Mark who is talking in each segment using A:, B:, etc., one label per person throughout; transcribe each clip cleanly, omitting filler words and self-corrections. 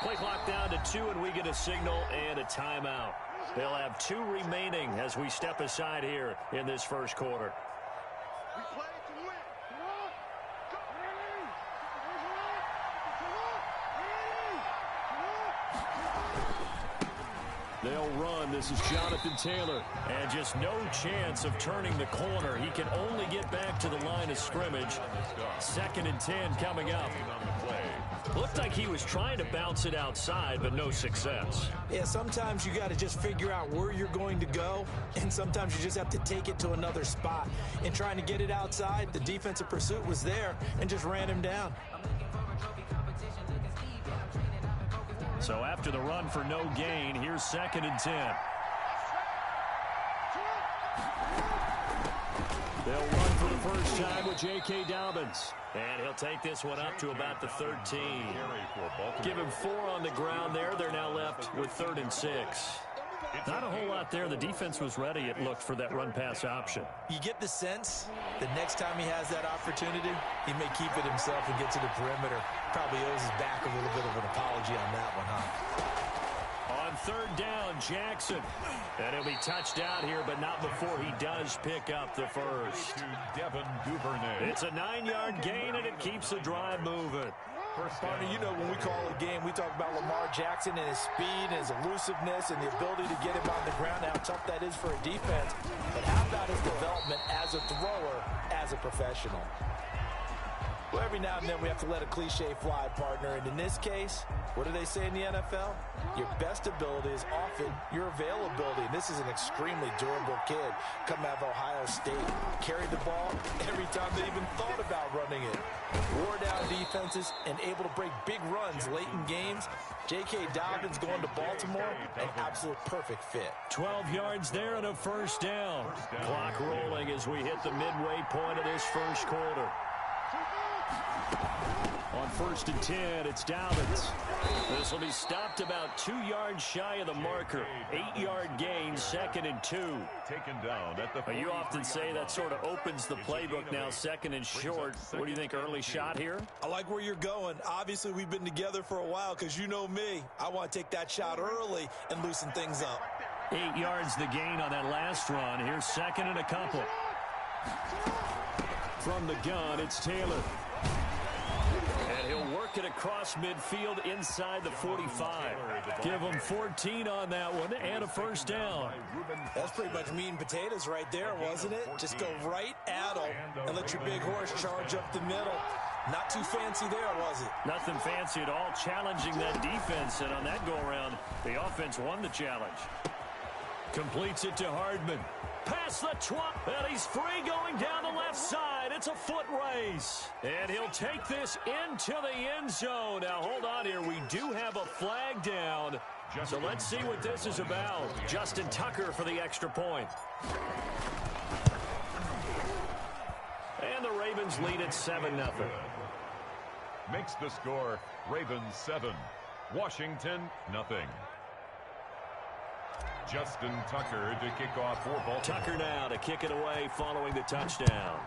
A: Play clock down to 2, and we get a signal and a timeout. They'll have 2 remaining as we step aside here in this first quarter. They'll run. This is Jonathan Taylor. And just no chance of turning the corner. He can only get back to the line of scrimmage. 2nd and 10 coming up. Looked like he was trying to bounce it outside, but no success.
B: Yeah, sometimes you got to just figure out where you're going to go, and sometimes you just have to take it to another spot. In trying to get it outside, the defensive pursuit was there and just ran him down.
A: So after the run for no gain, here's 2nd and 10. They'll run for the first time with J.K. Dobbins. And he'll take this one up to about the 13. Give him 4 on the ground there. They're now left with 3rd and 6. Not a whole lot there. The defense was ready, it looked, for that run-pass option.
B: You get the sense that next time he has that opportunity, he may keep it himself and get to the perimeter. Probably owes his back a little bit of an apology on that one, huh?
A: On 3rd down, Jackson. And he'll be touched out here, but not before he does pick up the first. It's a 9-yard gain, and it keeps the drive moving.
B: Partner, you know when we call it a game, we talk about Lamar Jackson and his speed and his elusiveness and the ability to get him on the ground, how tough that is for a defense. But how about his development as a thrower, as a professional? Well, every now and then we have to let a cliche fly, partner. And in this case, what do they say in the NFL? Your best ability is often your availability. And this is an extremely durable kid coming out of Ohio State. Carried the ball every time they even thought about running it. Wore down defenses and able to break big runs late in games. J.K. Dobbins going to Baltimore, an absolute perfect fit.
A: 12 yards there and a first down. Clock rolling as we hit the midway point of this first quarter. On 1st and 10, it's Dobbins. This will be stopped about 2 yards shy of the marker. 8-yard gain, 2nd and 2.
C: Taken down at the
A: you often say that sort of opens the playbook now, 2nd and short. What do you think, early shot here?
B: I like where you're going. Obviously, we've been together for a while because you know me. I want to take that shot early and loosen things up.
A: 8 yards the gain on that last run. Here's 2nd and a couple. From the gun, it's Taylor. And he'll work it across midfield inside the 45. Give him 14 on that one and a first down.
B: That's pretty much meat and potatoes right there, wasn't it? Just go right at him and let your big horse charge up the middle. Not too fancy there, was it?
A: Nothing fancy at all, challenging that defense. And on that go-around, the offense won the challenge. Completes it to Hardman. Past the 12, and he's free going down the left side. It's a foot race. And he'll take this into the end zone. Now, hold on here. We do have a flag down. So let's see what this is about. Justin Tucker for the extra point. And the Ravens lead at 7-0.
C: Makes the score Ravens 7, Washington nothing. Justin Tucker to kick off for Baltimore.
A: Tucker now to kick it away following the touchdown.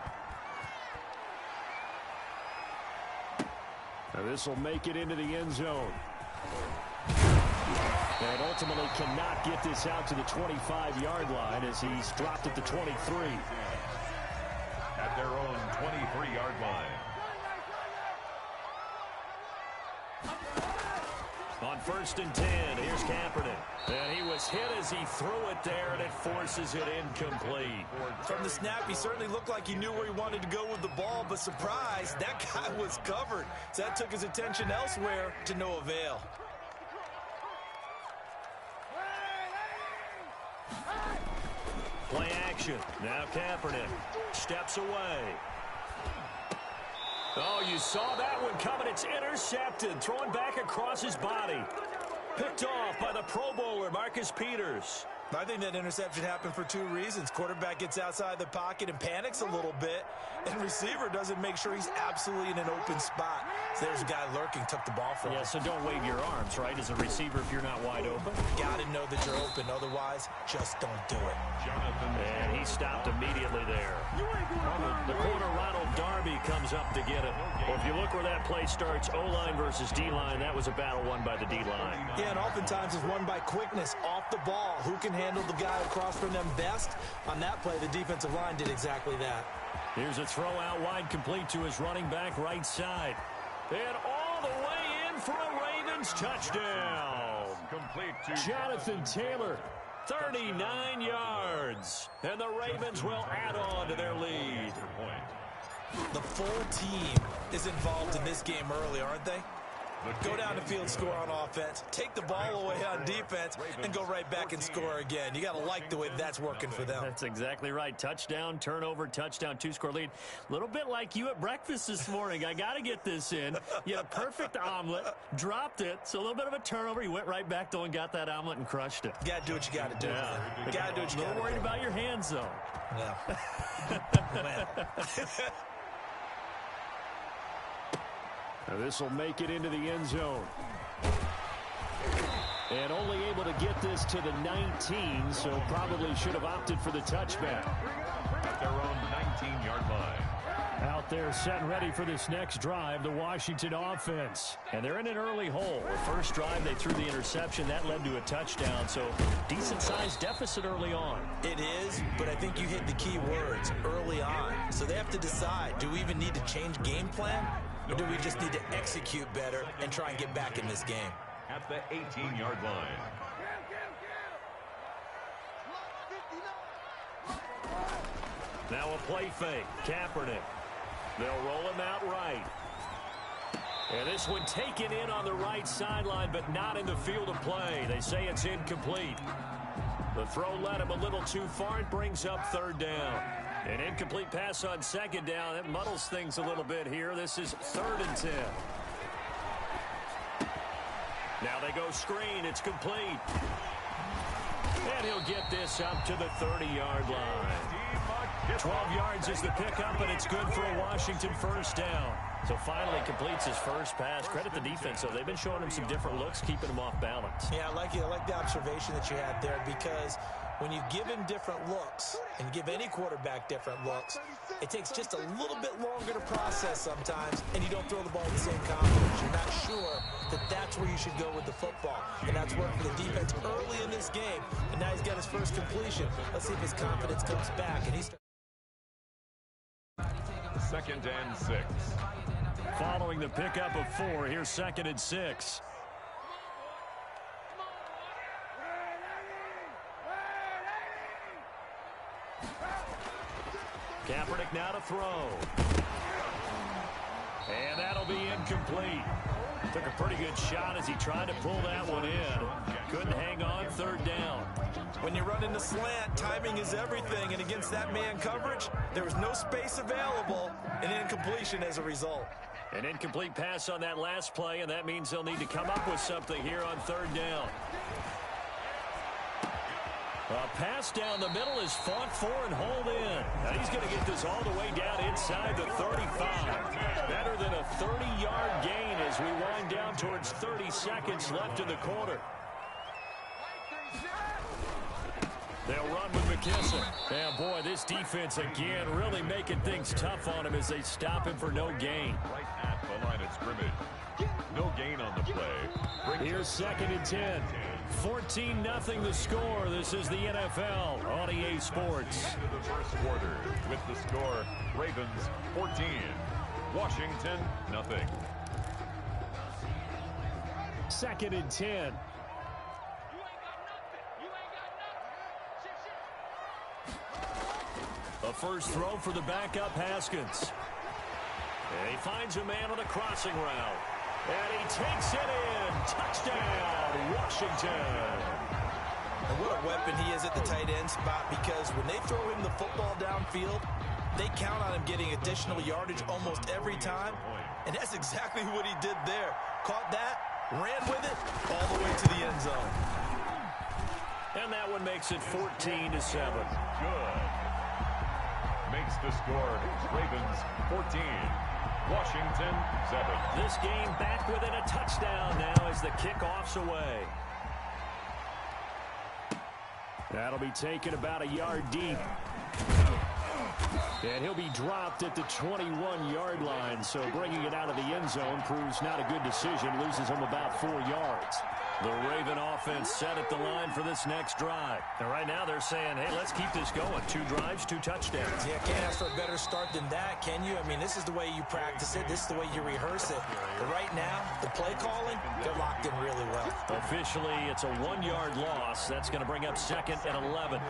A: Now this will make it into the end zone. And ultimately cannot get this out to the 25-yard line as he's dropped at the 23.
C: At their own 23-yard line.
A: On 1st and 10, here's Kaepernick. And he was hit as he threw it there, and it forces it incomplete.
B: From the snap, he certainly looked like he knew where he wanted to go with the ball, but surprise, that guy was covered. So that took his attention elsewhere to no avail.
A: Play action. Now Kaepernick steps away. Oh, you saw that one coming. It's intercepted. Throwing back across his body. Picked off by the Pro Bowler, Marcus Peters.
B: I think that interception happened for two reasons. Quarterback gets outside the pocket and panics a little bit, and receiver doesn't make sure he's absolutely in an open spot. So there's a guy lurking, took the ball from him.
A: Yeah, so don't wave your arms, right, as a receiver if you're not wide open.
B: Got to know that you're open. Otherwise, just don't do it.
A: And he stopped immediately there. The corner, Ronald Darby, comes up to get it. Well, if you look where that play starts, O-line versus D-line, that was a battle won by the D-line.
B: Yeah, and oftentimes it's won by quickness, off the ball. Who can handle the guy across from them best? On that play, the defensive line did exactly that.
A: Here's a throw out wide, complete to his running back right side. And all the way in for a Ravens touchdown.
C: Complete to
A: Jonathan Taylor, 39 yards. And the Ravens will add on to their lead.
B: The full team is involved in this game early, aren't they? Go down the field, score on offense, take the ball away on defense, and go right back and score again. You got to like the way that's working for them.
A: That's exactly right. Touchdown, turnover, touchdown, two-score lead. A little bit like you at breakfast this morning. I got to get this in. You had a perfect omelet, dropped it, so a little bit of a turnover. You went right back, though, and got that omelet and crushed it.
B: You got to do what you got to do.
A: Yeah.
B: You got to do what you got to do.
A: A little worried about your hands, though.
B: Yeah.
A: This will make it into the end zone. And only able to get this to the 19, so probably should have opted for the touchback.
C: at their own 19-yard line.
A: Out there set and ready for this next drive, the Washington offense. And they're in an early hole. The first drive, they threw the interception. That led to a touchdown, so decent-sized deficit early on.
B: It is, but I think you hit the key words, early on. So they have to decide, do we even need to change game plan? Or do we just need to execute better and try and get back in this game?
C: At the 18-yard line.
A: Now a play fake. Kaepernick. They'll roll him out right. And this one taken in on the right sideline, but not in the field of play. They say it's incomplete. The throw led him a little too far. It brings up third down. An incomplete pass on second down. That muddles things a little bit here. This is 3rd and 10. Now they go screen. It's complete. And he'll get this up to the 30-yard line. 12 yards is the pickup, and it's good for a Washington first down. So finally completes his first pass. Credit the defense, though. They've been showing him some different looks, keeping him off balance.
B: Yeah, I like the observation that you had there, because when you give him different looks and give any quarterback different looks, it takes just a little bit longer to process sometimes, and you don't throw the ball with the same confidence. You're not sure that that's where you should go with the football, and that's worked for the defense early in this game, and now he's got his first completion. Let's see if his confidence comes back, and he's
C: 2nd and 6.
A: Following the pickup of 4, here's 2nd and 6. Kaepernick now to throw. And that'll be incomplete. Took a pretty good shot as he tried to pull that one in. Couldn't hang on, 3rd down.
B: When you run in the slant, timing is everything, and against that man coverage, there was no space available, and incompletion as a result.
A: An incomplete pass on that last play, and that means they'll need to come up with something here on 3rd down. A pass down the middle is fought for and hauled in. Now he's going to get this all the way down inside the 35. Better than a 30-yard gain as we wind down towards 30 seconds left in the quarter. They'll run with McKissick. And boy, this defense again really making things tough on him as they stop him for no gain.
C: Right at the line of scrimmage. No gain on the play.
A: Here's 2nd and 10. 14-0 the score. This is the NFL on EA Sports.
C: Into the first quarter with the score, Ravens 14, Washington nothing.
A: 2nd and 10. A first throw for the backup Haskins. And he finds a man on a crossing route. And he takes it in. Touchdown, Washington.
B: And what a weapon he is at the tight end spot, because when they throw him the football downfield, they count on him getting additional yardage almost every time. And that's exactly what he did there. Caught that, ran with it, all the way to the end zone.
A: And that one makes it 14-7.
C: Good. Makes the score Ravens 14, Washington 7.
A: This game back within a touchdown now as the kickoff's away. That'll be taken about a yard deep. And he'll be dropped at the 21-yard line, so bringing it out of the end zone proves not a good decision, loses him about 4 yards. The Raven offense set at the line for this next drive. And right now they're saying, hey, let's keep this going. 2 drives, 2 touchdowns.
B: Yeah, can't ask for a better start than that, can you? I mean, this is the way you practice it. This is the way you rehearse it. But right now, the play calling, they're locked in really well.
A: Officially, it's a 1-yard loss. That's going to bring up 2nd and 11.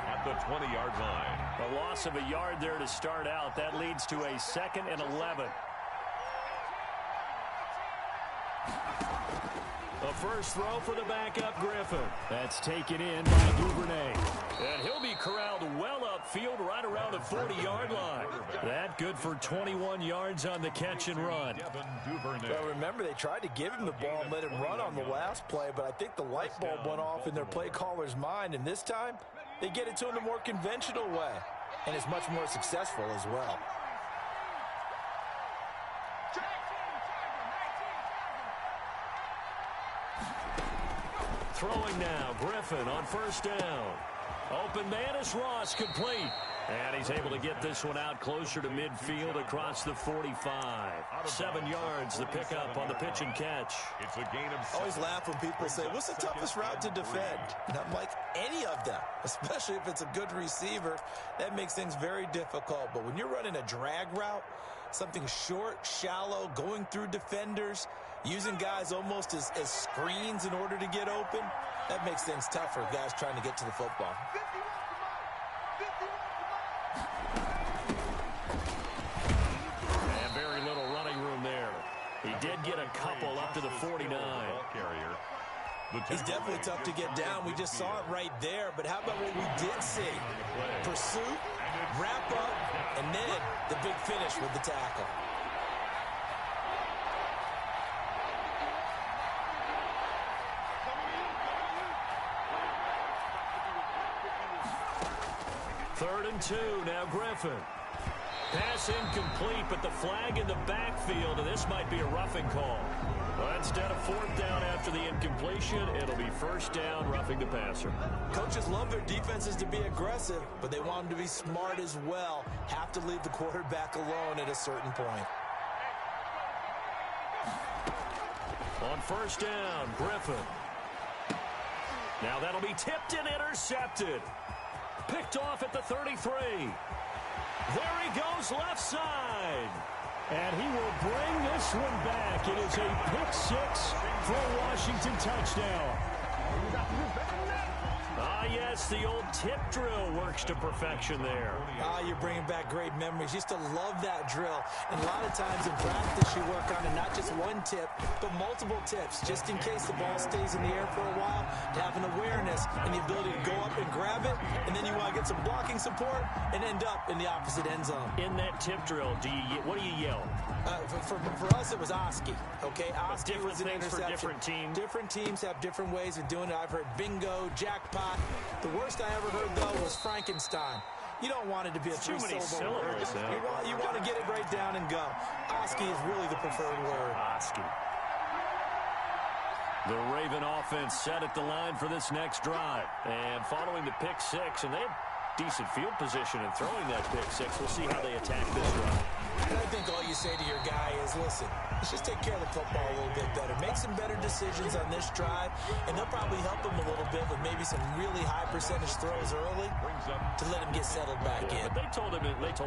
C: At the 20-yard line.
A: A loss of a yard there to start out. That leads to a 2nd and 11. A first throw for the backup Griffin. That's taken in by Duvernay. And he'll be corralled well upfield right around the 40-yard line. That good for 21 yards on the catch and run.
B: Well, remember, they tried to give him the ball and let him run on the last play, but I think the light bulb went off in their play caller's mind, and this time they get it to him the more conventional way, and it's much more successful as well.
A: Throwing now, Griffin on first down. Open man is Ross, complete. And he's able to get this one out closer to midfield across the 45. 7 yards, the pickup on the pitch and catch.
C: It's a gain of...
B: I always laugh when people say, what's the toughest route to defend? And I'm like, any of them, especially if it's a good receiver. That makes things very difficult. But when you're running a drag route, something short, shallow, going through defenders, using guys almost as screens in order to get open, that makes things tough for guys trying to get to the football.
A: And very little running room there. He did get a couple up to the 49.
B: He's definitely tough to get down. We just saw it right there. But how about what we did see? Pursuit, wrap up, and then the big finish with the tackle.
A: Third and 2, now Griffin. Pass incomplete, but the flag in the backfield, and this might be a roughing call. Well, instead of 4th down after the incompletion, it'll be 1st down, roughing the passer.
B: Coaches love their defenses to be aggressive, but they want them to be smart as well. Have to leave the quarterback alone at a certain point.
A: On 1st down, Griffin. Now that'll be tipped and intercepted. Picked off at the 33. There he goes, left side. And he will bring this one back. It is a pick 6 for a Washington touchdown. Ah, yes, the old tip drill works to perfection there.
B: Ah, you're bringing back great memories. Used to love that drill. And a lot of times in practice, you work on it, not just one tip, but multiple tips, just in case the ball stays in the air for a while, to have an awareness and the ability to go up and grab it, and then you want to get some blocking support and end up in the opposite end zone.
A: In that tip drill, what do you yell?
B: For us, it was Oski. Okay, Oski was an interception.
A: For different teams.
B: Different teams have different ways of doing it. I've heard bingo, jackpot. The worst I ever heard, though, was Frankenstein. You don't want it to be a three-syllable word. You want to get it right down and go. Oski is really the preferred word.
A: Oski. The Raven offense set at the line for this next drive. And following the pick 6, and they have decent field position in throwing that pick 6. We'll see how they attack this drive.
B: And I think all you say to your guy is, listen, let's just take care of the football a little bit better. Make some better decisions on this drive, and they'll probably help him a little bit with maybe some really high percentage throws early to let him get settled back in.
A: But they told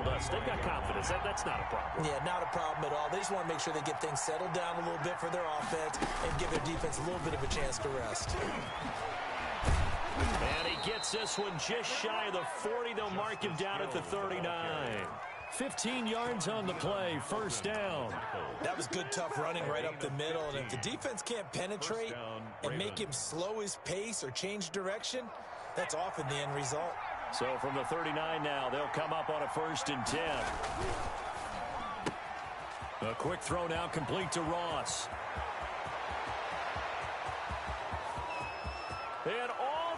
A: us, they've got confidence. That's not a problem.
B: Yeah, not a problem at all. They just want to make sure they get things settled down a little bit for their offense and give their defense a little bit of a chance to rest.
A: And he gets this one just shy of the 40. They'll mark him down at the 39. 15 yards on the play, 1st down.
B: That was good, tough running right up the middle. And if the defense can't penetrate and make him slow his pace or change direction, that's often the end result.
A: So from the 39 now, they'll come up on a 1st and 10. A quick throw now complete to Ross. And all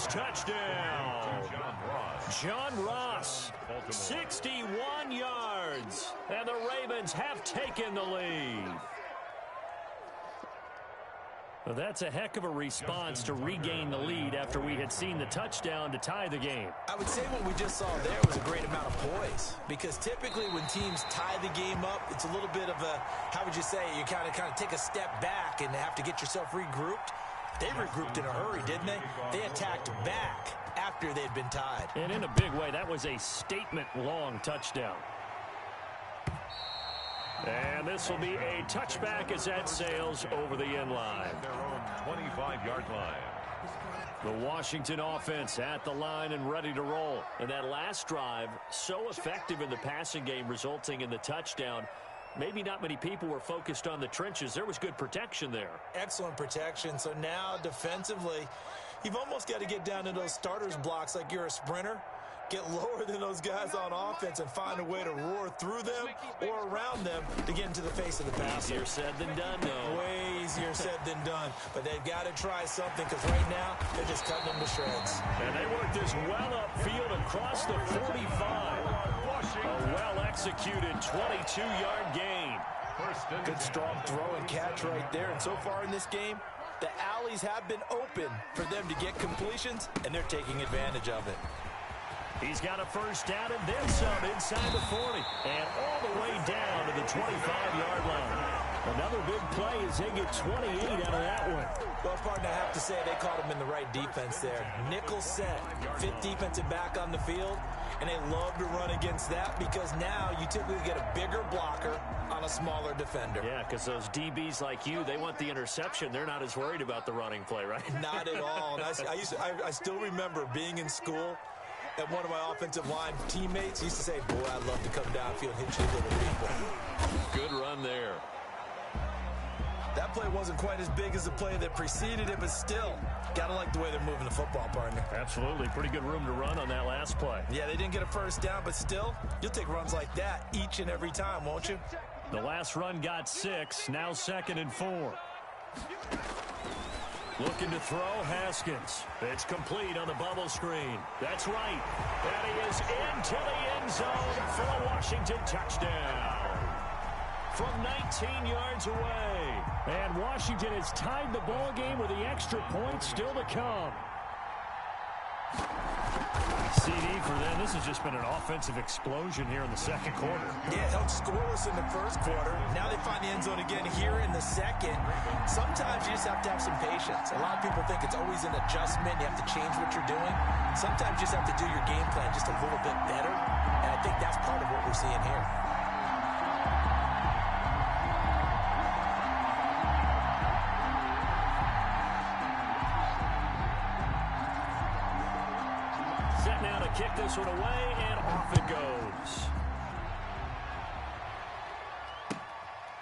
A: Ravens touchdown. John Ross, 61 yards. And the Ravens have taken the lead. Well, that's a heck of a response to regain the lead after we had seen the touchdown to tie the game.
B: I would say what we just saw there was a great amount of poise, because typically when teams tie the game up, it's a little bit of a, how would you say, you kind of take a step back and have to get yourself regrouped. They regrouped in a hurry, didn't they? They attacked back after they'd been tied.
A: And in a big way, that was a statement-long touchdown. And this will be a touchback as that sails over the end line.
C: Their own 25-yard line.
A: The Washington offense at the line and ready to roll. And that last drive, so effective in the passing game, resulting in the touchdown. Maybe not many people were focused on the trenches. There was good protection there.
B: Excellent protection. So now defensively, you've almost got to get down to those starters blocks like you're a sprinter. Get lower than those guys on offense and find a way to roar through them or around them to get into the face of the passer.
A: Easier said than done, though.
B: Way easier said than done. But they've got to try something, because right now they're just cutting them to shreds.
A: And they work this well upfield across the 45. A well-executed 22-yard gain.
B: Good strong throw and catch right there. And so far in this game, the alleys have been open for them to get completions, and they're taking advantage of it.
A: He's got a first down and then some inside the 40. And all the way down to the 25-yard line. Another big play as they get 28 out of that one.
B: Well, partner, I have to say they caught him in the right defense there. Nickel set, fifth defensive back on the field, and they love to run against that, because now you typically get a bigger blocker on a smaller defender.
A: Yeah, because those DBs like you, they want the interception. They're not as worried about the running play, right?
B: Not at all. And I still remember being in school, and one of my offensive line teammates used to say, boy, I'd love to come downfield and hit you little people.
A: Good run there.
B: That play wasn't quite as big as the play that preceded it, but still, gotta like the way they're moving the football, partner.
A: Absolutely. Pretty good room to run on that last play.
B: Yeah, they didn't get a first down, but still, you'll take runs like that each and every time, won't you?
A: The last run got 6, now 2nd and 4. Looking to throw, Haskins. It's complete on the bubble screen. That's right. And he is into the end zone for a Washington touchdown. From 19 yards away. And Washington has tied the ball game with the extra point still to come. CD for them. This has just been an offensive explosion here in the second quarter.
B: Yeah, held scoreless in the first quarter. Now they find the end zone again here in the second. Sometimes you just have to have some patience. A lot of people think it's always an adjustment. You have to change what you're doing. Sometimes you just have to do your game plan just a little bit better. And I think that's part of what we're seeing here.
A: Set now to kick this one away, and off it goes.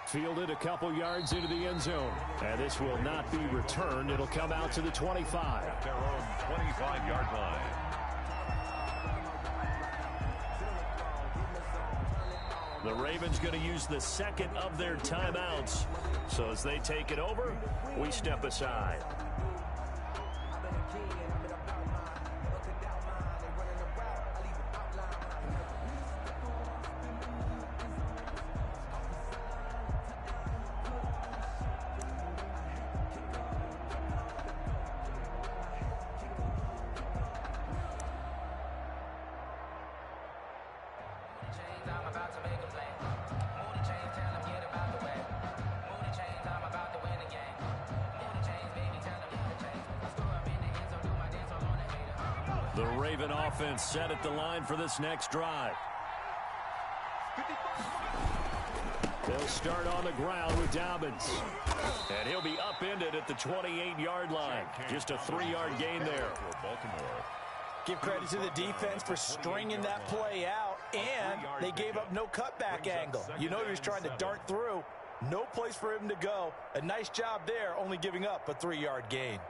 A: Fielded a couple yards into the end zone. And this will not be returned. It'll come out to the 25.
C: At their own 25-yard line.
A: The Ravens going to use the second of their timeouts. So as they take it over, we step aside. The Raven offense set at the line for this next drive. They'll start on the ground with Dobbins. And he'll be upended at the 28-yard line. Just a 3-yard gain there.
C: Baltimore.
B: Give credit to the defense for stringing that play out, and they gave up no cutback angle. You know he was trying to dart through. No place for him to go. A nice job there, only giving up a 3-yard gain.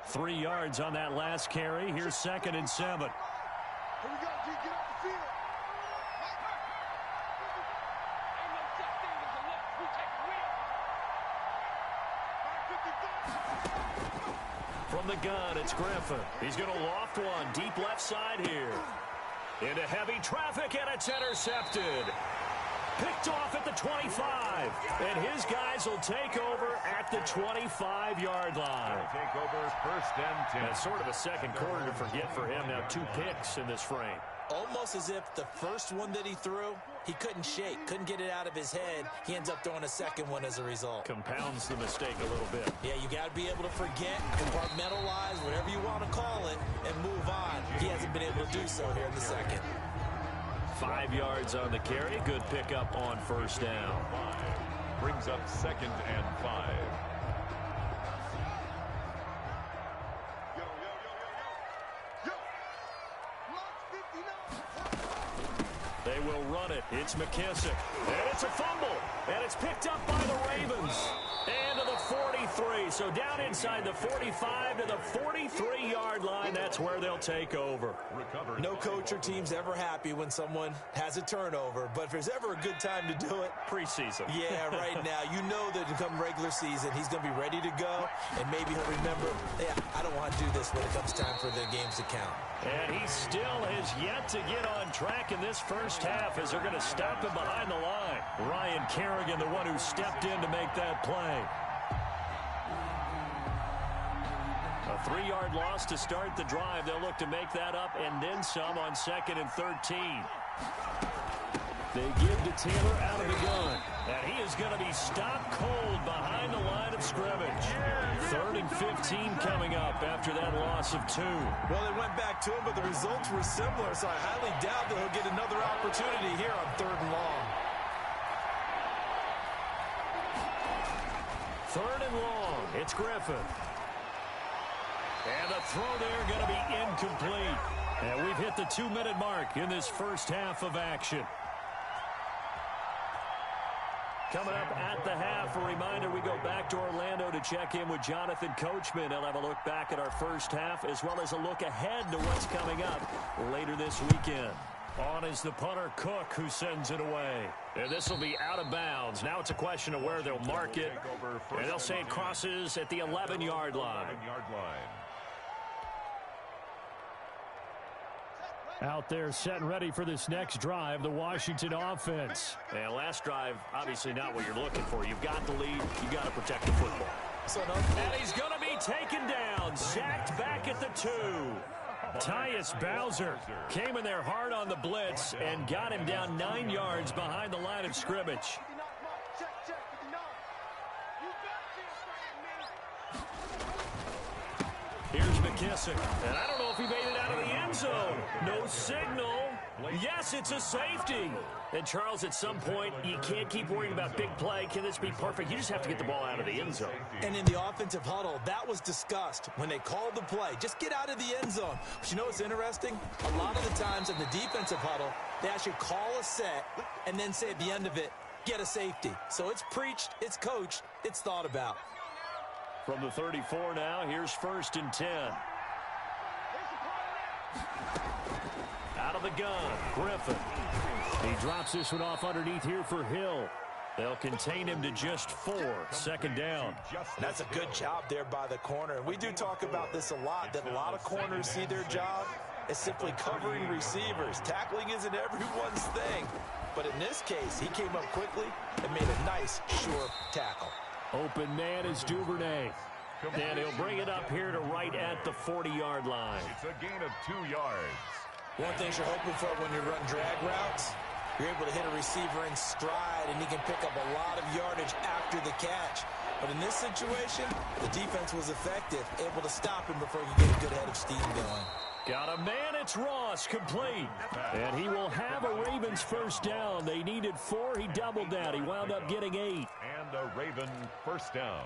A: 3 yards on that last carry. Here's 2nd and 7.
D: Here we go, G. Get off the field. Ain't no such thing as a look. We take real. 555.
A: From the gun, it's Griffin. He's going to loft one deep left side here. Into heavy traffic, and it's intercepted. Picked off at the 25. And his guys will take over at the 25-yard line.
C: Take over first and 10.
A: That's sort of a second quarter to forget for him. Now 2 picks in this frame.
B: Almost as if the first one that he threw, he couldn't shake, couldn't get it out of his head. He ends up throwing a second one as a result.
A: Compounds the mistake a little bit.
B: Yeah, you got to be able to forget, compartmentalize, whatever you want to call it, and move on. He hasn't been able to do so here in the second.
A: 5 yards on the carry. Good pickup on first down.
C: Brings up 2nd and 5.
A: They will run it. It's McKissick. And it's a fumble. And it's picked up by the Ravens. And to the 43. So down inside the 45 to the 43-yard line. That's where they'll take over.
B: No coach or team's ever happy when someone has a turnover. But if there's ever a good time to do it,
A: preseason.
B: Yeah, right now. You know that come regular season, he's going to be ready to go. And maybe he'll remember, yeah, I don't want to do this when it comes time for the games to count.
A: And he still has yet to get on track in this first half as they're going to stop him behind the line. Ryan Kerrigan, the one who stepped in to make that play. A 3-yard loss to start the drive. They'll look to make that up and then some on 2nd and 13. They give to Taylor out of the gun. And he is going to be stopped cold behind the line of scrimmage. 3rd and 15 coming up after that loss of 2.
B: Well, they went back to him, but the results were similar, so I highly doubt that he'll get another opportunity here on 3rd and long.
A: 3rd and long. It's Griffin. And the throw there going to be incomplete. And we've hit the 2-minute mark in this first half of action. Coming up at the half, a reminder, we go back to Orlando to check in with Jonathan Coachman. He'll have a look back at our first half as well as a look ahead to what's coming up later this weekend. On is the punter, Cook, who sends it away. And this will be out of bounds. Now it's a question of where they'll mark it. And they'll say it crosses at the 11-yard line. Out there set and ready for this next drive, the Washington offense. And last drive, obviously not what you're looking for. You've got the lead. You've got to protect the football. And he's going to be taken down, sacked back at the 2. Tyus Bowser came in there hard on the blitz and got him down 9 yards behind the line of scrimmage. Here's McKissick, and I don't know if he made it out of the end zone. No signal. Yes, it's a safety. And, Charles, at some point, you can't keep worrying about big play. Can this be perfect? You just have to get the ball out of the end zone.
B: And in the offensive huddle, that was discussed when they called the play. Just get out of the end zone. But you know what's interesting? A lot of the times in the defensive huddle, they actually call a set and then say at the end of it, get a safety. So it's preached, it's coached, it's thought about.
A: From the 34 now, here's 1st and 10. Out of the gun, Griffin. He drops this one off underneath here for Hill. They'll contain him to just 4. 2nd down.
B: That's a good job there by the corner. And we do talk about this a lot, that a lot of corners see their job as simply covering receivers. Tackling isn't everyone's thing. But in this case, he came up quickly and made a nice, sure tackle.
A: Open man is Duvernay. And he'll bring it up here to right at the 40-yard line.
C: It's a gain of 2 yards.
B: One thing you're hoping for when you run drag routes, you're able to hit a receiver in stride, and he can pick up a lot of yardage after the catch. But in this situation, the defense was effective, able to stop him before he could get a good head of steam going.
A: Got a man, it's Ross, complete. And he will have a Ravens first down. They needed 4, he doubled that. He wound up getting 8.
C: And a Raven first down.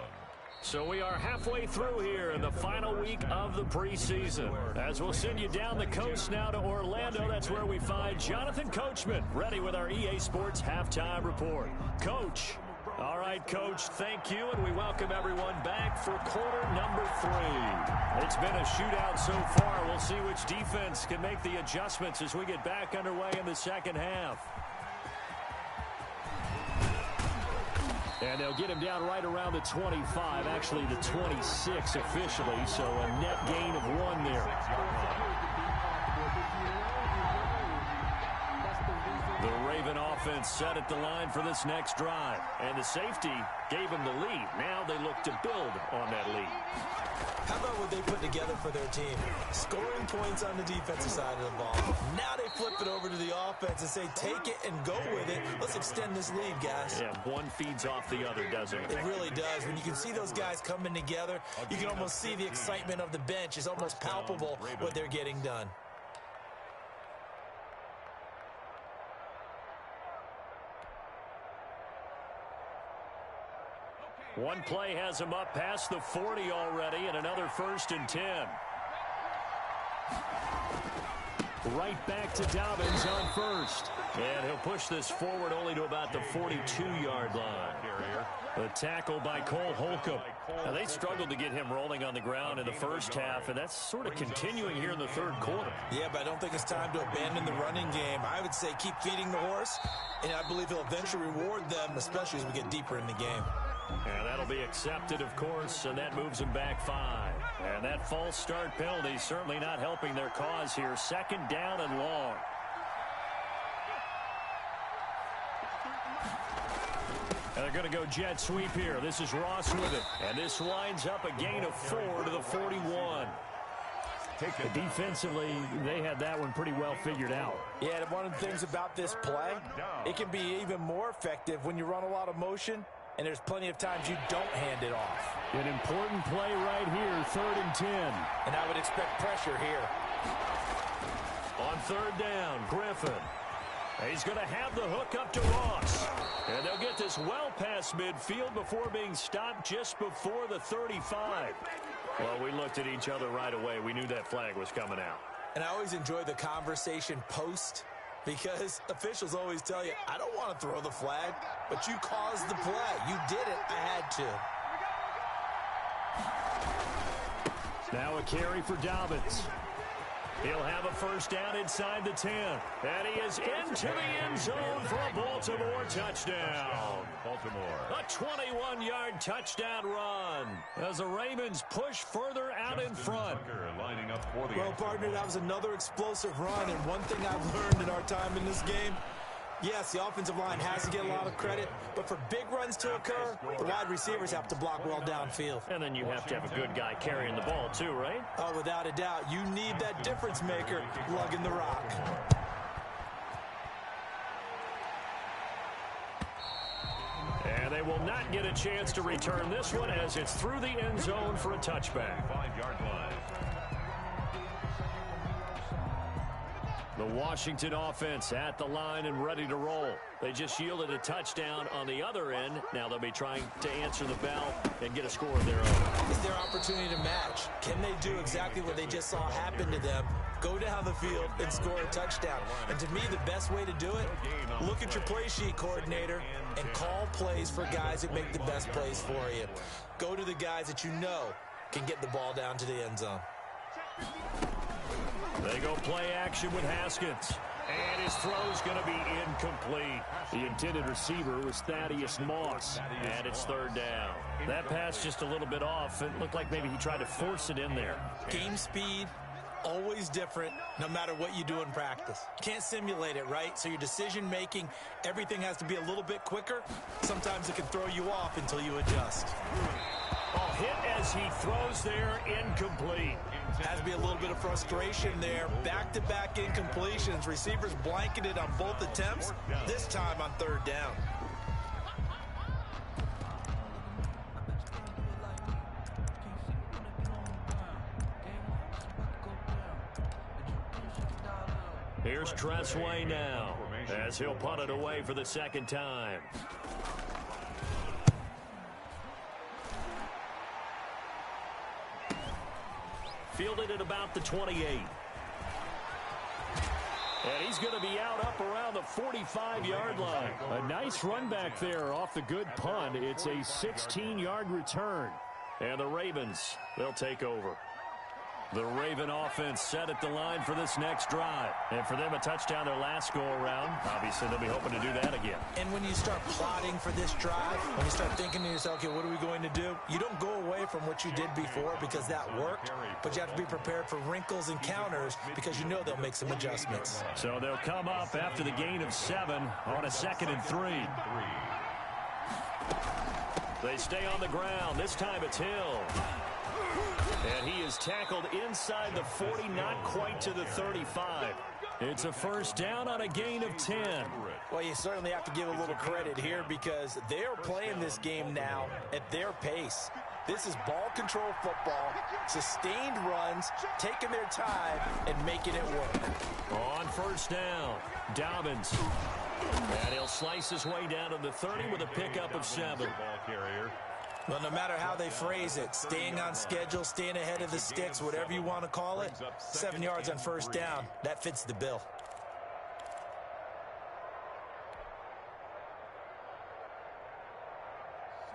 A: So we are halfway through here in the final week of the preseason. As we'll send you down the coast now to Orlando, that's where we find Jonathan Coachman, ready with our EA Sports Halftime Report. Coach. All right, Coach, thank you, and we welcome everyone back for quarter number 3. It's been a shootout so far. We'll see which defense can make the adjustments as we get back underway in the second half. And they'll get him down right around the 25, actually the 26 officially, so a net gain of 1 there. The Raven offense set at the line for this next drive, and the safety gave them the lead. Now they look to build on that lead.
B: How about what they put together for their team? Scoring points on the defensive side of the ball. Now they flip it over to the offense and say, take it and go with it. Let's extend this lead, guys.
A: Yeah, one feeds off the other, doesn't it?
B: It really does. When you can see those guys coming together, you can almost see the excitement of the bench. It's almost palpable what they're getting done.
A: One play has him up past the 40 already, and another 1st and 10. Right back to Dobbins on 1st. And he'll push this forward only to about the 42-yard line. The tackle by Cole Holcomb. Now, they struggled to get him rolling on the ground in the first half, and that's sort of continuing here in the third quarter.
B: Yeah, but I don't think it's time to abandon the running game. I would say keep feeding the horse, and I believe he'll eventually reward them, especially as we get deeper in the game.
A: And that'll be accepted, of course, and that moves them back 5. And that false start penalty certainly not helping their cause here. 2nd down and long. And they're going to go jet sweep here. This is Ross with it. And this winds up a gain of 4 to the 41. Defensively, they had that one pretty well figured out.
B: Yeah, and one of the things about this play, it can be even more effective when you run a lot of motion, and there's plenty of times you don't hand it off.
A: An important play right here, 3rd and 10.
B: And I would expect pressure here.
A: On 3rd down, Griffin. He's going to have the hook up to Ross. And they'll get this well past midfield before being stopped just before the 35. Well, we looked at each other right away. We knew that flag was coming out.
B: And I always enjoy the conversation post, because officials always tell you, I don't want to throw the flag, but you caused the play. You did it. I had to.
A: Now a carry for Dobbins. He'll have a 1st down inside the 10. And he is into the end zone for a Baltimore touchdown. A 21-yard touchdown run as the Ravens push further out in front.
B: Well, partner, that was another explosive run. And one thing I've learned in our time in this game, yes, the offensive line has to get a lot of credit, but for big runs to occur, the wide receivers have to block well downfield.
A: And then you have to have a good guy carrying the ball too, right?
B: Oh, without a doubt. You need that difference maker lugging the rock.
A: And they will not get a chance to return this one as it's through the end zone for a touchback.
C: 5-yard line.
A: The Washington offense at the line and ready to roll. They just yielded a touchdown on the other end. Now they'll be trying to answer the bell and get a score of their own.
B: It's their opportunity to match. Can they do exactly what they just saw happen to them? Go down the field and score a touchdown. And to me, the best way to do it, look at your play sheet coordinator and call plays for guys that make the best plays for you. Go to the guys that you know can get the ball down to the end zone.
A: They go play action with Haskins. And his throw's going to be incomplete. The intended receiver was Thaddeus Moss. And it's 3rd down. That pass just a little bit off. It looked like maybe he tried to force it in there.
B: Game speed, always different, no matter what you do in practice. You can't simulate it, right? So your decision-making, everything has to be a little bit quicker. Sometimes it can throw you off until you adjust.
A: Oh, hit as he throws there, incomplete.
B: Has to be a little bit of frustration there. Back-to-back incompletions. Receivers blanketed on both attempts, this time on 3rd down.
A: Here's Tressway now as he'll punt it away for the 2nd time. Fielded at about the 28. And he's going to be out up around the 45-yard line. A nice run back there off the good punt. It's a 16-yard return. And the Ravens, they'll take over. The Raven offense set at the line for this next drive. And for them, a touchdown their last go-around. Obviously, they'll be hoping to do that again.
B: And when you start plotting for this drive, when you start thinking to yourself, okay, what are we going to do? You don't go away from what you did before because that worked, but you have to be prepared for wrinkles and counters because you know they'll make some adjustments.
A: So they'll come up after the gain of 7 on a 2nd and 3. They stay on the ground. This time it's Hill. And he is tackled inside the 40, not quite to the 35. It's a first down on a gain of 10.
B: Well, you certainly have to give a little credit here because they're playing this game now at their pace. This is ball control football, sustained runs, taking their time, and making it work.
A: On first down, Dobbins. And he'll slice his way down to the 30 with a pickup of 7.
C: Ball carrier.
B: Well, no matter how they phrase it, staying on schedule, staying ahead of the sticks, whatever you want to call it, 7 yards on first down, that fits the bill.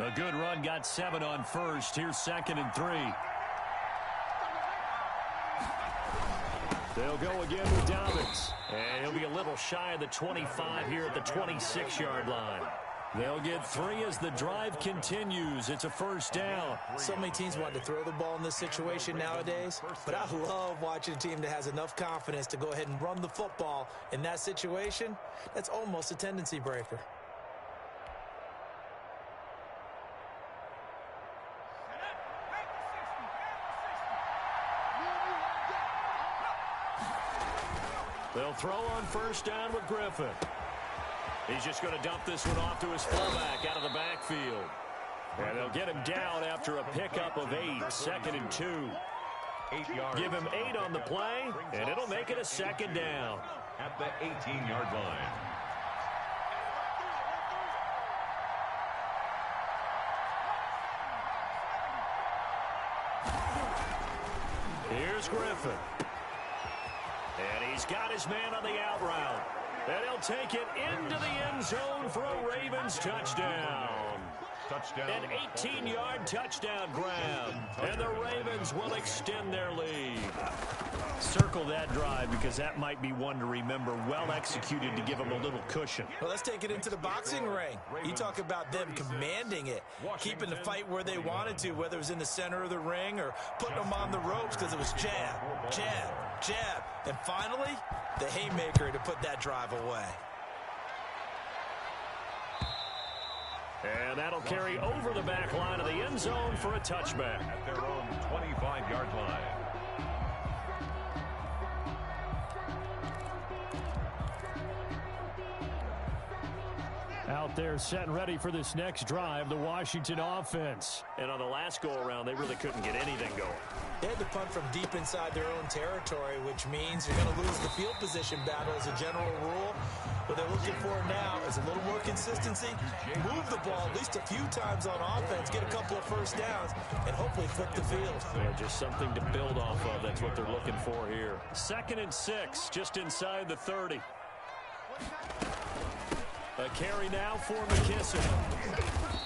A: A good run got 7 on first. Here's 2nd and 3. They'll go again with Dobbins. And he'll be a little shy of the 25 here at the 26-yard line. They'll get 3 as the drive continues. It's a first down.
B: So many teams want to throw the ball in this situation nowadays, but I love watching a team that has enough confidence to go ahead and run the football. In that situation, that's almost a tendency breaker.
A: They'll throw on first down with Griffin. He's just going to dump this one off to his fullback out of the backfield. And they'll get him down after a pickup of 8, 2nd and 2.
C: 8 yards.
A: Give him 8 on the play, and it'll make it a 2nd down.
C: At the 18-yard line.
A: Here's Griffin. And he's got his man on the out route. And he'll take it into the end zone for a Ravens touchdown.
C: Touchdown.
A: An 18-yard touchdown grab. And the Ravens will extend their lead. Circle that drive because that might be one to remember. Well executed to give them a little cushion.
B: Well, let's take it into the boxing ring. You talk about them commanding it, keeping the fight where they wanted to, whether it was in the center of the ring or putting them on the ropes because it was jab, jab, jab. And finally, the haymaker to put that drive away.
A: And that'll carry over the back line of the end zone for a touchback.
C: At their own 25-yard line.
A: Out there set and ready for this next drive, the Washington offense. And on the last go-around, they really couldn't get anything going.
B: They had to punt from deep inside their own territory, which means you're going to lose the field position battle as a general rule. What they're looking for now is a little more consistency, move the ball at least a few times on offense, get a couple of first downs, and hopefully flip the field.
A: Yeah, just something to build off of. That's what they're looking for here. 2nd and 6, just inside the 30. A carry now for McKissick.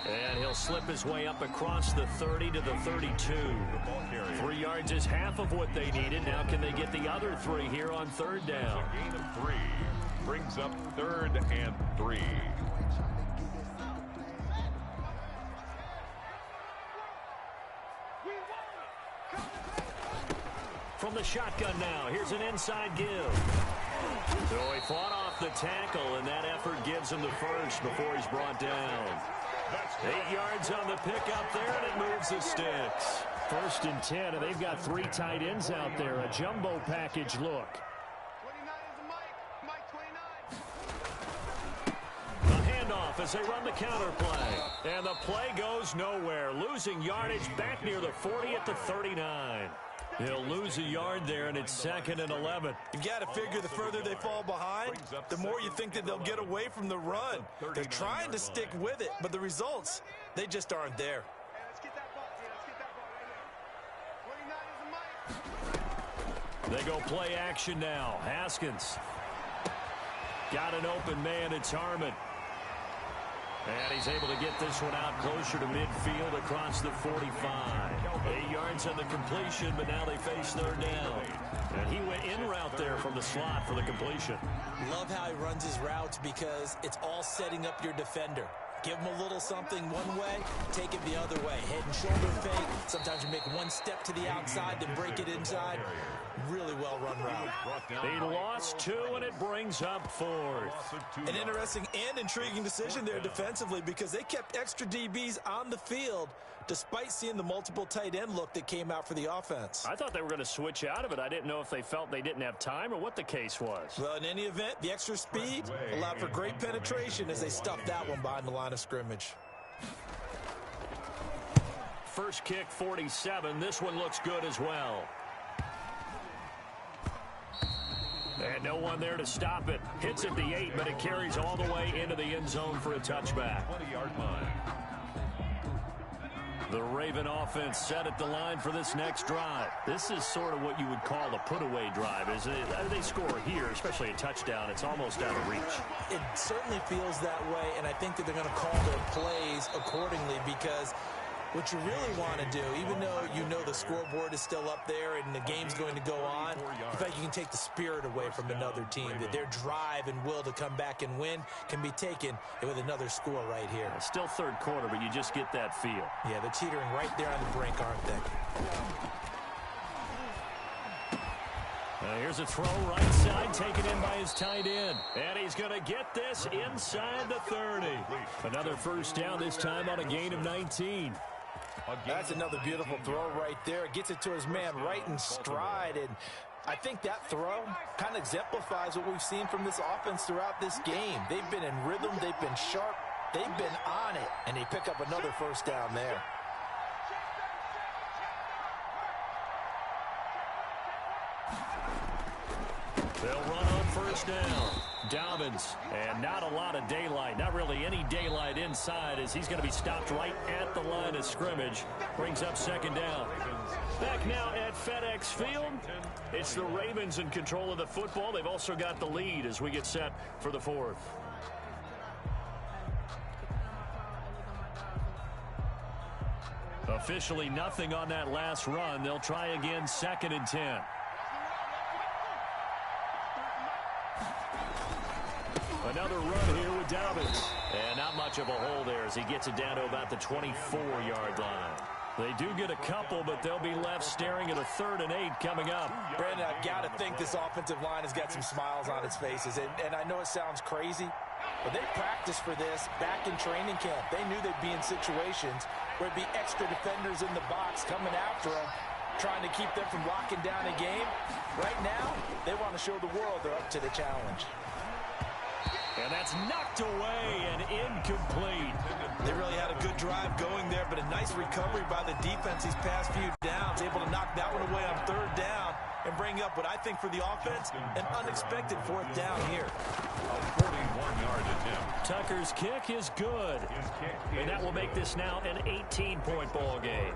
A: And he'll slip his way up across the 30 to the 32. 3 yards is half of what they needed. Now can they get the other 3 here on 3rd down?
C: A gain of 3 brings up 3rd and 3.
A: From the shotgun now, here's an inside give. So he fought off the tackle, and that effort gives him the first before he's brought down. 8 yards on the pickup there, and it moves the sticks. 1st and 10, and they've got 3 tight ends out there. A jumbo package look.
D: 29 is Mike 29.
A: A handoff as they run the counter play. And the play goes nowhere. Losing yardage back near the 40 at the 39. He'll lose a yard there, and it's 2nd and 11.
B: You got to figure the further they fall behind, the more you think that they'll get away from the run. They're trying to stick with it, but the results, they just aren't there.
D: Let's get that ball. Let's get that ball right here. 29 is Mike.
A: They go play action now. Haskins. Got an open man. It's Harmon. And he's able to get this one out closer to midfield across the 45. 8 yards on the completion, but now they face third down. And he went in route there from the slot for the completion.
B: Love how he runs his routes because it's all setting up your defender. Give him a little something one way, take it the other way. Head and shoulder fake. Sometimes you make one step to the outside, then break it inside. Really well run route.
A: He lost 2, and it brings up 4th.
B: An interesting and intriguing decision there defensively because they kept extra DBs on the field despite seeing the multiple tight end look that came out for the offense.
A: I thought they were going to switch out of it. I didn't know if they felt they didn't have time or what the case was.
B: Well, in any event, the extra speed allowed for great penetration as they stuffed that one behind the line of scrimmage.
A: First kick, 47. This one looks good as well. And no one there to stop it. Hits at the 8, but it carries all the way into the end zone for a touchback.
C: 20-yard line.
A: The Raven offense set at the line for this next drive. This is sort of what you would call a put-away drive. As they score here, especially a touchdown, it's almost out of reach.
B: It certainly feels that way, and I think that they're going to call their plays accordingly because what you really want to do, even though you know the scoreboard is still up there and the game's going to go on, in fact, you can take the spirit away from another team, that their drive and will to come back and win can be taken with another score right here.
A: Still third quarter, but you just get that feel.
B: Yeah, they're teetering right there on the brink, aren't they?
A: Here's a throw right side, taken in by his tight end. And he's going to get this inside the 30. Another first down, this time on a gain of 19.
B: That's another beautiful throw right there. Gets it to his man right in stride. And I think that throw kind of exemplifies what we've seen from this offense throughout this game. They've been in rhythm. They've been sharp. They've been on it. And they pick up another first down there.
A: They'll run on first down. Dobbins, and not a lot of daylight, not really any daylight inside as he's going to be stopped right at the line of scrimmage. Brings up second down. Back now at FedEx Field. It's the Ravens in control of the football. They've also got the lead as we get set for the 4th. Officially nothing on that last run. They'll try again, 2nd and 10. Another run here with Dobbins. And not much of a hole there as he gets it down to about the 24-yard line. They do get a couple, but they'll be left staring at a 3rd and 8 coming up.
B: Brandon, I've got to think this offensive line has got some smiles on its faces. And I know it sounds crazy, but they practiced for this back in training camp. They knew they'd be in situations where it'd be extra defenders in the box coming after them, trying to keep them from locking down a game. Right now, they want to show the world they're up to the challenge.
A: And that's knocked away and incomplete.
B: They really had a good drive going there, but a nice recovery by the defense these past few downs. Able to knock that one away on 3rd down and bring up what I think for the offense, an unexpected 4th down here.
C: A 41-yard attempt.
A: Tucker's kick is good. And that will make this now an 18-point ball game.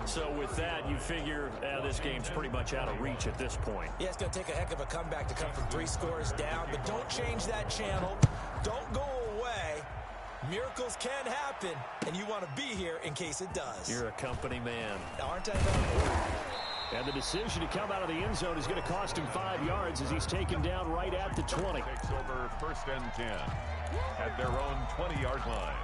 A: So with that, you figure this game's pretty much out of reach at this point.
B: Yeah, it's going to take a heck of a comeback to come from 3 scores down, but don't change that channel. Don't go away. Miracles can happen, and you want to be here in case it does.
A: You're a company man.
B: Aren't I?
A: And the decision to come out of the end zone is going to cost him 5 yards as he's taken down right at the 20.
C: Takes over 1st and 10 at their own 20-yard line.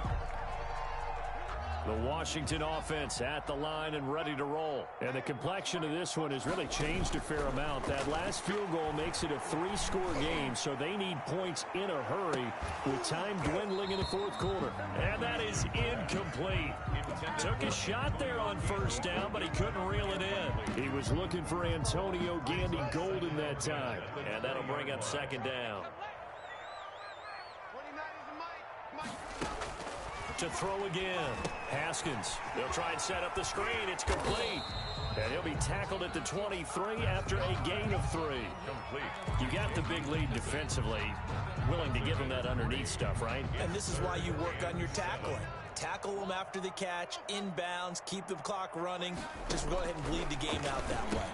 A: The Washington offense at the line and ready to roll. And the complexion of this one has really changed a fair amount. That last field goal makes it a 3-score game, so they need points in a hurry with time dwindling in the 4th quarter. And that is incomplete. Took a shot there on 1st down, but he couldn't reel it in. He was looking for Antonio Gandy Golden that time. And that'll bring up 2nd down.
D: 29 is Mike.
A: To throw again. Haskins. They'll try and set up the screen. It's complete. And he'll be tackled at the 23 after a gain of 3.
C: Complete.
A: You got the big lead defensively. Willing to give him that underneath stuff, right?
B: And this is why you work on your tackling. Tackle them after the catch, inbounds, keep the clock running. Just go ahead and bleed the game out that way.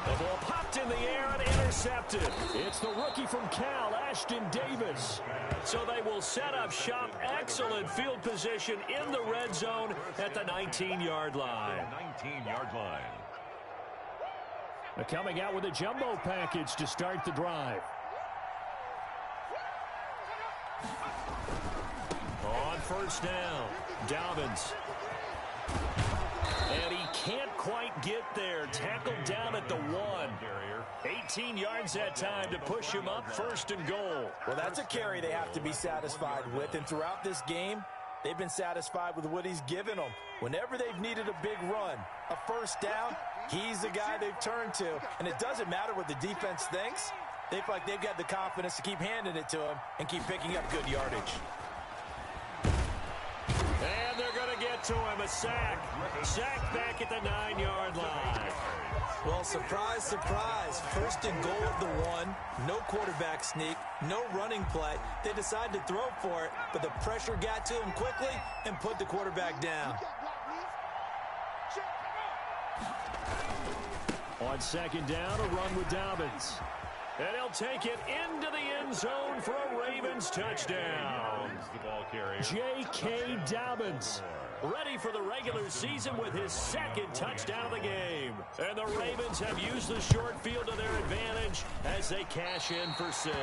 A: The ball popped in the air and intercepted. It's the rookie from Cal, Ashton Davis. So they will set up shop. Excellent field position in the red zone at the 19-yard line.
C: 19-yard line.
A: They're coming out with a jumbo package to start the drive. On first down, Dobbins. And he can't quite get there. Tackled down at the 1. 18 yards that time to push him up, first and goal.
B: Well, that's a carry they have to be satisfied with. And throughout this game, they've been satisfied with what he's given them. Whenever they've needed a big run, a first down, he's the guy they've turned to. And it doesn't matter what the defense thinks. They feel like they've got the confidence to keep handing it to him and keep picking up good yardage.
A: And they're going to get to him. A sack. Sack back at the 9-yard line.
B: Well, surprise, surprise. First and goal of the 1. No quarterback sneak. No running play. They decided to throw for it, but the pressure got to him quickly and put the quarterback down.
A: On second down, a run with Dobbins. And he'll take it into the end zone for a Ravens touchdown. J.K. Dobbins, ready for the regular season with his second touchdown of the game. And the Ravens have used the short field to their advantage as they cash in for 6.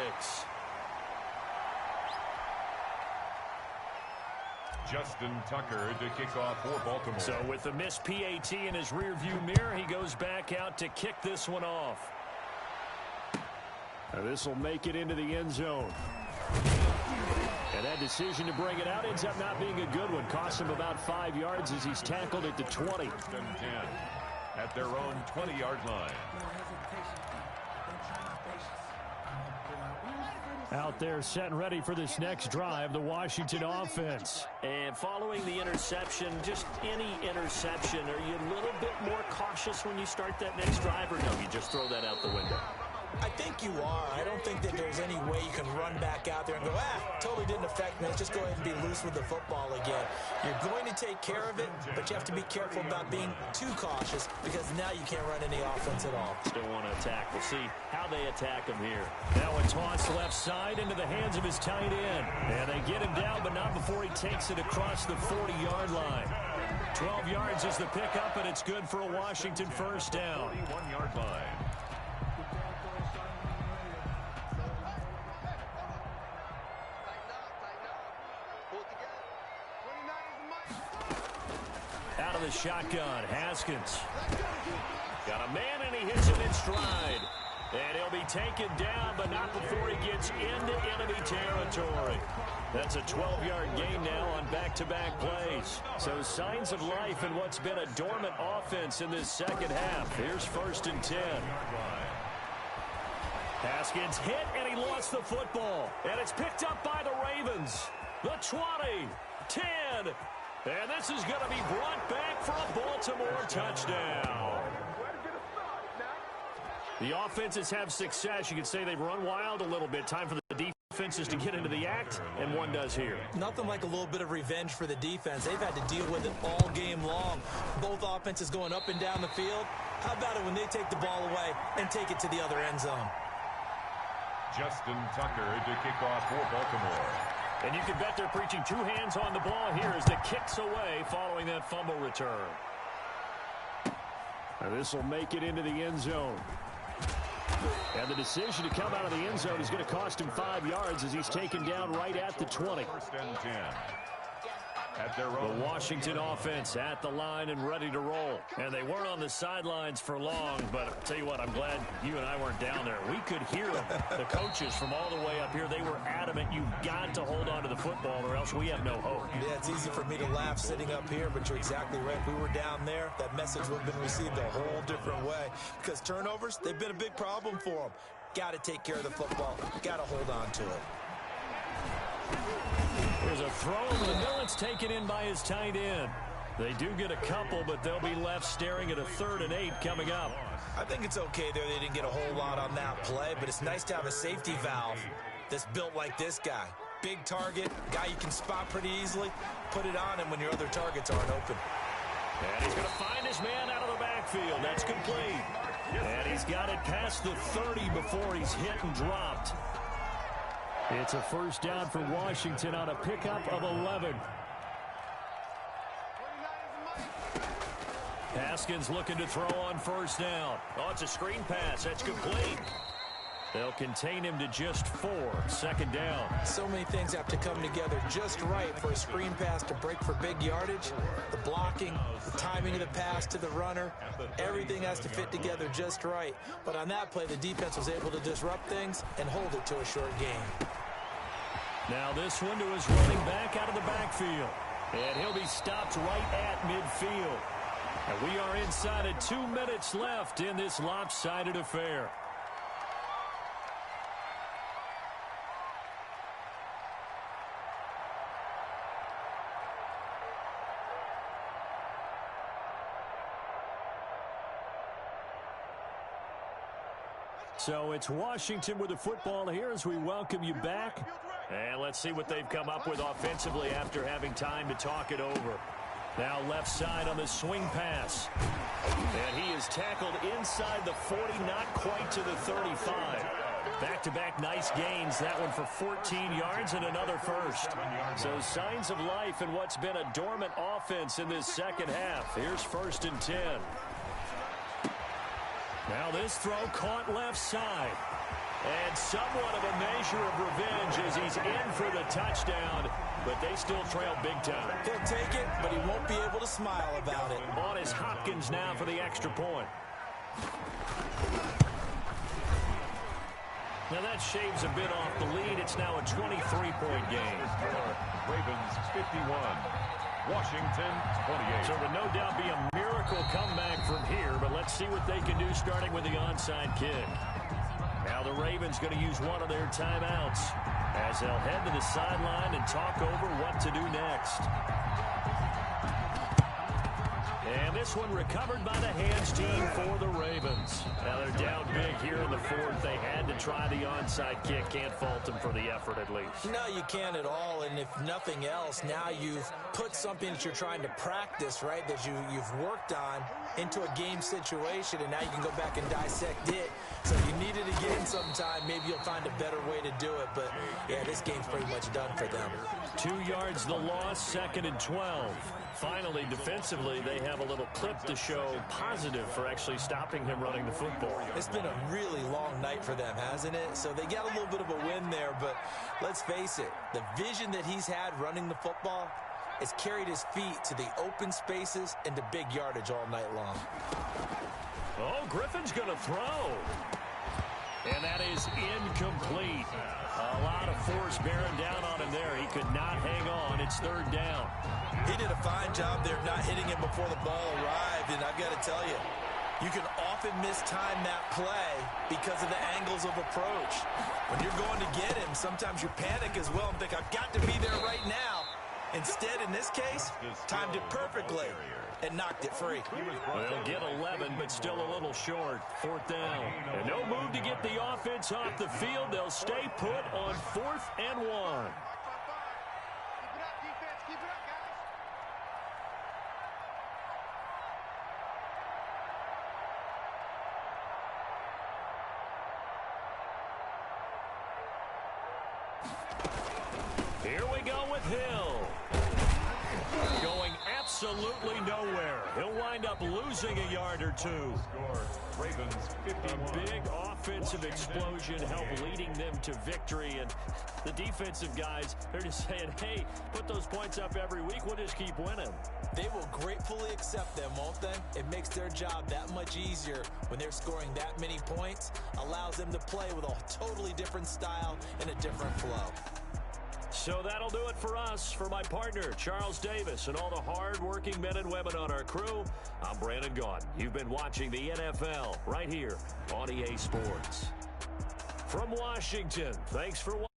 C: Justin Tucker to kick off for Baltimore.
A: So with the missed PAT in his rearview mirror, he goes back out to kick this one off. This will make it into the end zone. And that decision to bring it out ends up not being a good one. Costs him about 5 yards as he's tackled at the 20.
C: 10 at their own 20-yard line.
A: Out there set and ready for this next drive, the Washington offense. And following the interception, just any interception, are you a little bit more cautious when you start that next drive, or no, you just throw that out the window?
B: I think you are. I don't think that there's any way you can run back out there and go, totally didn't affect me. Let's just go ahead and be loose with the football again. You're going to take care of it, but you have to be careful about being too cautious because now you can't run any offense at all.
A: Still want to attack. We'll see how they attack him here. Now a toss left side into the hands of his tight end. And they get him down, but not before he takes it across the 40-yard line. 12 yards is the pickup, and it's good for a Washington first down.
C: 41-yard line.
A: Out of the shotgun, Haskins. Got a man, and he hits him in stride. And he'll be taken down, but not before he gets into enemy territory. That's a 12-yard gain now on back-to-back plays. So signs of life in what's been a dormant offense in this second half. Here's first and 10. Haskins hit, and he lost the football. And it's picked up by the Ravens. The 20, 10, and this is going to be brought back for a Baltimore touchdown. The offenses have success. You could say they've run wild a little bit. Time for the defenses to get into the act, and one does here.
B: Nothing like a little bit of revenge for the defense. They've had to deal with it all game long. Both offenses going up and down the field. How about it when they take the ball away and take it to the other end zone?
C: Justin Tucker to kick off for Baltimore.
A: And you can bet they're preaching two hands on the ball here as the kick's away following that fumble return. And this will make it into the end zone. And the decision to come out of the end zone is going to cost him 5 yards as he's taken down right at the 20.
C: First and 10. At their own.
A: The Washington offense at the line and ready to roll. And they weren't on the sidelines for long, but I'll tell you what, I'm glad you and I weren't down there. We could hear them. The coaches from all the way up here, they were adamant, you've got to hold on to the football or else we have no hope.
B: Yeah, it's easy for me to laugh sitting up here, but you're exactly right. If we were down there, that message would have been received a whole different way. Because turnovers, they've been a big problem for them. Got to take care of the football. Got to hold on to it.
A: There's a throw over the middle. It's taken in by his tight end. They do get a couple, but they'll be left staring at a 3rd and 8 coming up.
B: I think it's okay there. They didn't get a whole lot on that play, but it's nice to have a safety valve that's built like this guy. Big target, guy you can spot pretty easily. Put it on him when your other targets aren't open.
A: And he's going to find his man out of the backfield. That's complete. And he's got it past the 30 before he's hit and dropped. It's a first down for Washington on a pickup of 11. Haskins looking to throw on first down. Oh, it's a screen pass. That's complete. They'll contain him to just 4. Second down.
B: So many things have to come together just right for a screen pass to break for big yardage. The blocking, the timing of the pass to the runner, everything has to fit together just right. But on that play, the defense was able to disrupt things and hold it to a short game.
A: Now this one to his running back out of the backfield. And he'll be stopped right at midfield. And we are inside of 2 minutes left in this lopsided affair. So it's Washington with the football here as we welcome you back. And let's see what they've come up with offensively after having time to talk it over. Now left side on the swing pass. And he is tackled inside the 40, not quite to the 35. Back-to-back nice gains. That one for 14 yards and another first. So signs of life in what's been a dormant offense in this second half. Here's 1st and 10. Now this throw caught left side. And somewhat of a measure of revenge as he's in for the touchdown. But they still trail big time.
B: He'll take it, but he won't be able to smile about it.
A: On is Hopkins now for the extra point. Now that shaves a bit off the lead. It's now a 23-point game.
C: Ravens 51. Washington 28.
A: So it would no doubt be a miracle comeback from here, but let's see what they can do starting with the onside kick. Now the Ravens going to use one of their timeouts as they'll head to the sideline and talk over what to do next. And this one recovered by the hands team for the Ravens. Now they're down big here in the 4th. They had to try the onside kick. Can't fault them for the effort at least.
B: No, you can't at all. And if nothing else, now you've put something that you're trying to practice, right, that you've worked on into a game situation, and now you can go back and dissect it. So if you need it again sometime, maybe you'll find a better way to do it. But, yeah, this game's pretty much done for them.
A: 2 yards the loss, 2nd and 12. Finally, defensively, they have a little clip to show positive for actually stopping him running the football.
B: It's been a really long night for them, hasn't it? So they got a little bit of a win there, but let's face it, the vision that he's had running the football has carried his feet to the open spaces and to big yardage all night long.
A: Oh, Griffin's going to throw. And that is incomplete. A lot of force bearing down on him there. He could not hang on. It's 3rd down.
B: He did a fine job there of not hitting him before the ball arrived, and I've got to tell you, you can often mistime that play because of the angles of approach. When you're going to get him, sometimes you panic as well and think, I've got to be there right now. Instead, in this case, timed it perfectly and knocked it free.
A: They'll get 11, but still a little short. 4th down. And no move to get the offense off the field. They'll stay put on 4th and 1. Here we go with Hill. Going absolutely nowhere. He'll wind up losing a yard or two.
C: Ravens 51.
A: A big offensive explosion helped leading them to victory. And the defensive guys, they're just saying, hey, put those points up every week. We'll just keep winning.
B: They will gratefully accept them, won't they? It makes their job that much easier when they're scoring that many points. Allows them to play with a totally different style and a different flow.
A: So that'll do it for us. For my partner, Charles Davis, and all the hard-working men and women on our crew, I'm Brandon Gaudin. You've been watching the NFL right here on EA Sports. From Washington, thanks for watching.